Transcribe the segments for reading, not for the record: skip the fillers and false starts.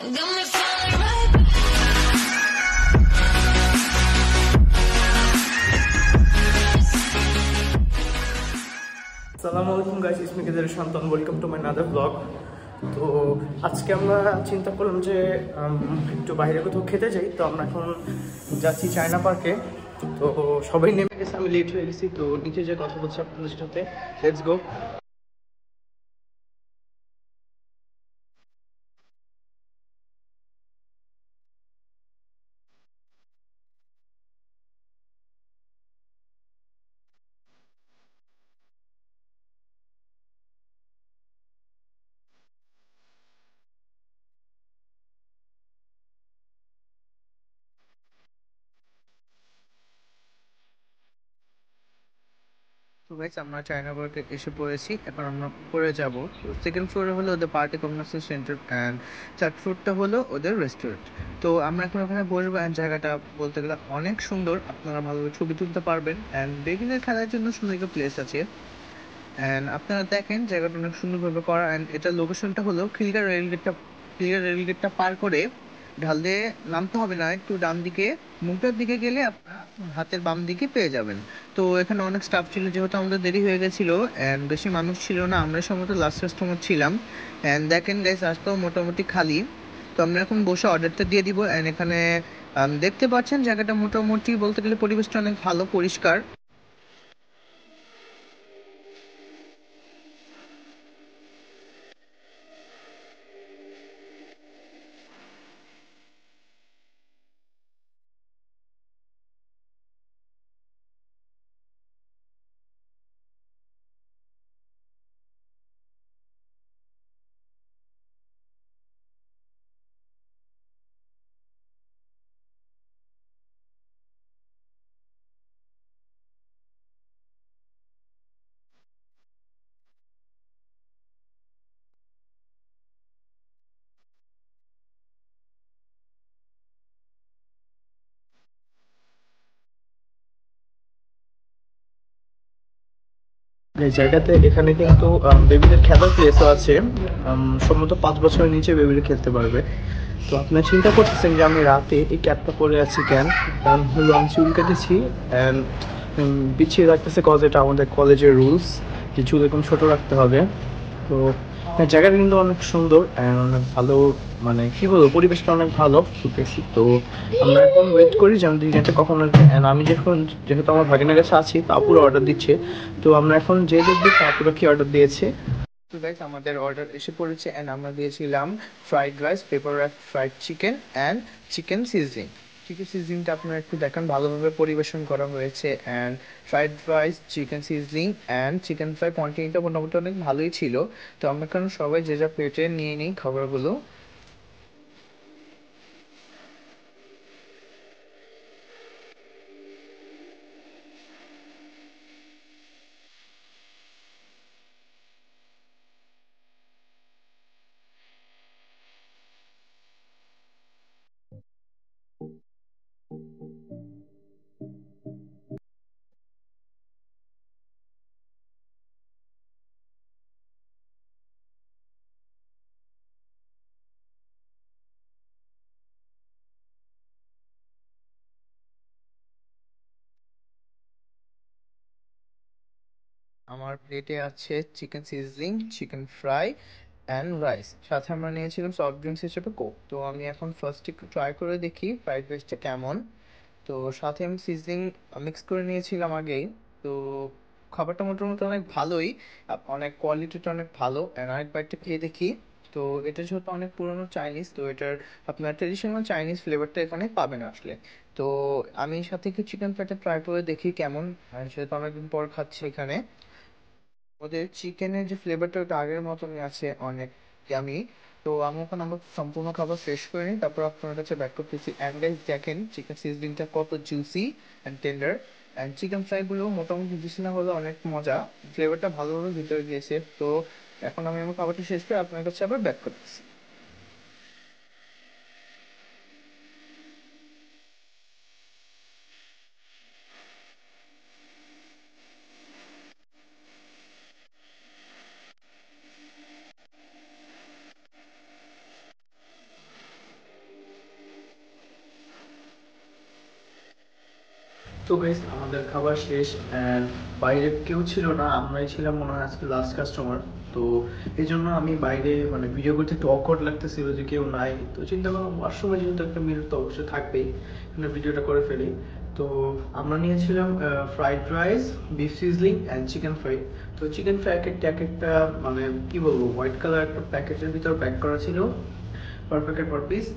আসসালামু আলাইকুম guys, it's me Kedar Shantan. Welcome to my another blog. তো আজকে আমরা চিন্তা করলাম যে একটু বাইরে কোথাও খেতে যাই। তো আমরা এখন যাচ্ছি চায়না পার্কে। তো সবাই নেমে গেছে, আমি লেট হয়ে গেছি। তো নিচে যে কথা বলছি আপনাদের সাথে, লেটস গো। তো গাইস, আমরা চায়না পার্কে এসে পড়েছি। এখন আমরা উপরে যাব। সেকেন্ড ফ্লোরে হলো ওদের party community centre and third ফ্লোরটা হলো ওদের রেস্টুরেন্ট। তো আমরা এখন ওখানে বসবো। অ্যান্ড জায়গাটা বলতে গেলে অনেক সুন্দর, আপনারা ভালোভাবে ছবি তুলতে পারবেন। অ্যান্ড বেবিদের খেলার জন্য সুন্দর একটা প্লেস আছে। অ্যান্ড আপনারা দেখেন জায়গাটা অনেক সুন্দরভাবে করা। অ্যান্ড এটার লোকেশনটা হলো খিলগাঁও রেলগেটটা পার করে ঢাল দিয়ে নামতে হবে না, একটু ডান দিকে মুখটার দিকে গেলে আপনারা হাতের বাম দিকে পেয়ে যাবেন। তো এখানে অনেক স্টাফ ছিল, যেহেতু আমাদের দেরি হয়ে গেছিলো অ্যান্ড বেশি মানুষ ছিল না, আমরা সম্ভবত লাস্ট কাস্টমার ছিলাম। অ্যান্ড দেখেন গাইস, রাস্তাও মোটামুটি খালি। তো আমরা এখন বসে অর্ডারটা দিয়ে দিব। অ্যান্ড এখানে দেখতে পাচ্ছেন জায়গাটা মোটামুটি বলতে গেলে পরিবেশটা অনেক ভালো, পরিষ্কার। এই জায়গাতে এখানে কিন্তু বেবিদের খেলার প্লেসও আছে। সম্ভবত 5 বছরের নিচে বেবিরা খেলতে পারবে। তো আপনারা চিন্তা করতেছেন যে আমি রাতে এই ক্যাপটা পরে আছি কেন? কারণ হলো আমি চুল কেটেছি অ্যান্ড বিছিয়ে রাখতেছে, কজ এটা আমাদের কলেজের রুলস যে চুল এরকম ছোট রাখতে হবে। তো হ্যাঁ, জায়গাটা কিন্তু অনেক সুন্দর অ্যান্ড অনেক ভালো। মানে কি বলবো, পরিবেশটা অনেক ভালো বেশি। তো আমরা এখন ওয়েট করি যে আমাদের ডিনারটা কখন আসবে। অ্যান্ড আমি যেহেতু আমার ভাগিনার কাছে আছি, তো আপুরা অর্ডার দিচ্ছে। তো আমরা এখন যে দেখবো আপুরা কি অর্ডার দিয়েছে। তো গাইস, আমাদের অর্ডার এসে পড়েছে অ্যান্ড আমরা দিয়েছিলাম fried rice, paper wrap fried chicken and chicken sizzling. চিকেন সিজলিংটা আপনারা একটু দেখেন, ভালোভাবে পরিবেশন করা হয়েছে। And fried rice, chicken sizzling and chicken fry কোয়ান্টিটিটা মোটামুটি অনেক ভালোই ছিল। তো আমরা কারণ সবাই যে যা প্লেটে নিয়ে নিই খাবারগুলো। আমার প্লেটে আছে chicken sizzling, chicken fry and rice, সাথে আমরা নিয়েছিলাম সফট ড্রিঙ্কস হিসেবে কোক। তো আমি এখন ফার্স্ট একটু ট্রাই করে দেখি ফ্রাইড রাইসটা কেমন। তো সাথে আমি সিজলিং মিক্স করে নিয়েছিলাম আগেই। তো খাবারটা মোটামুটি অনেক ভালোই, অনেক কোয়ালিটিটা অনেক ভালো। অ্যান্ড আরেক বাইটটা খেয়ে দেখি। তো এটা যেহেতু অনেক পুরনো চাইনিজ, তো এটার আপনার ট্রেডিশনাল চাইনিজ ফ্লেভারটা এখানে পাবেন আসলে। তো আমি সাথে একটু চিকেন ফ্রাইটা ট্রাই করে দেখি কেমন। সেহেতু অনেকদিন পর খাচ্ছি এখানে। ওদের চিকেনের যে ফ্লেভারটা ওটা আগের মতনই আছে, অনেক ইয়ামি। তো আমি এখন আমার সম্পূর্ণ খাবার শেষ করে নিই, তারপর আপনার কাছে ব্যাক করতেছি। অ্যান্ড গাইস দেখেন চিকেন সিজলিংটা কত juicy and tender. And chicken ফ্রাইগুলো মোটামুটি জুসি না হলেও অনেক মজা, ফ্লেভারটা ভালোভাবে ভিতরে গিয়েছে। তো এখন আমি আমার খাবারটা শেষ করে আপনার কাছে আবার ব্যাক করতেছি। তো গাইস আমাদের খাবার শেষ অ্যান্ড বাইরে কেউ ছিল না, আমরাই ছিলাম মনে হয় আজকে লাস্ট কাস্টমার। তো এই জন্য আমি বাইরে মানে ভিডিও করতে একটু অকওয়ার্ড লাগতেছিল যে কেউ নাই। তো চিন্তা করলাম ওয়াশরুমে যেহেতু একটা মিল তো অবশ্যই থাকবেই, এখানে ভিডিওটা করে ফেলি। তো আমরা নিয়েছিলাম fried rice, beef sizzling and chicken fry. তো চিকেন ফ্রাই এক একটা মানে কি বলবো হোয়াইট কালার একটা প্যাকেটের ভিতর প্যাক করা ছিল per packet per piece.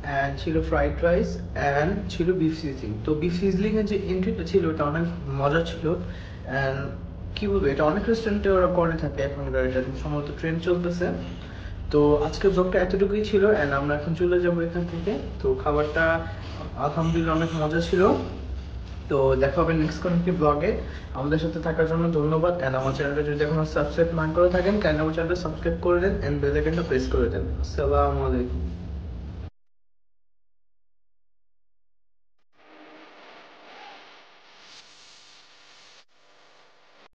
And ছিল ফ্রাইড রাইস অ্যান্ড ছিল বিফ সিজলিং। তো বিফ সিজলিং এর যে এন্ট্রিটা ছিল ওটা অনেক মজা ছিল। অ্যান্ড কি বলবো, এটা অনেক রেস্টুরেন্টে ওরা করে থাকে এখনকার, এটা সম্ভবত ট্রেন্ড চলতেছে। তো আজকের ব্লগটা এতটুকুই ছিল অ্যান্ড আমরা এখন চলে যাবো এখান থেকে। তো খাবারটা আলহামদুলিল্লাহ অনেক মজা ছিল। তো দেখা হবে নেক্সট কোনো একটি ব্লগে। আমাদের সাথে থাকার জন্য ধন্যবাদ অ্যান্ড আমার চ্যানেলটা যদি এখনো সাবস্ক্রাইব না করে থাকেন তাহলে আমার চ্যানেলটা সাবস্ক্রাইব করে দেন অ্যান্ড বেল আইকনটা প্রেস করে দেন। আসসালামু আলাইকুম।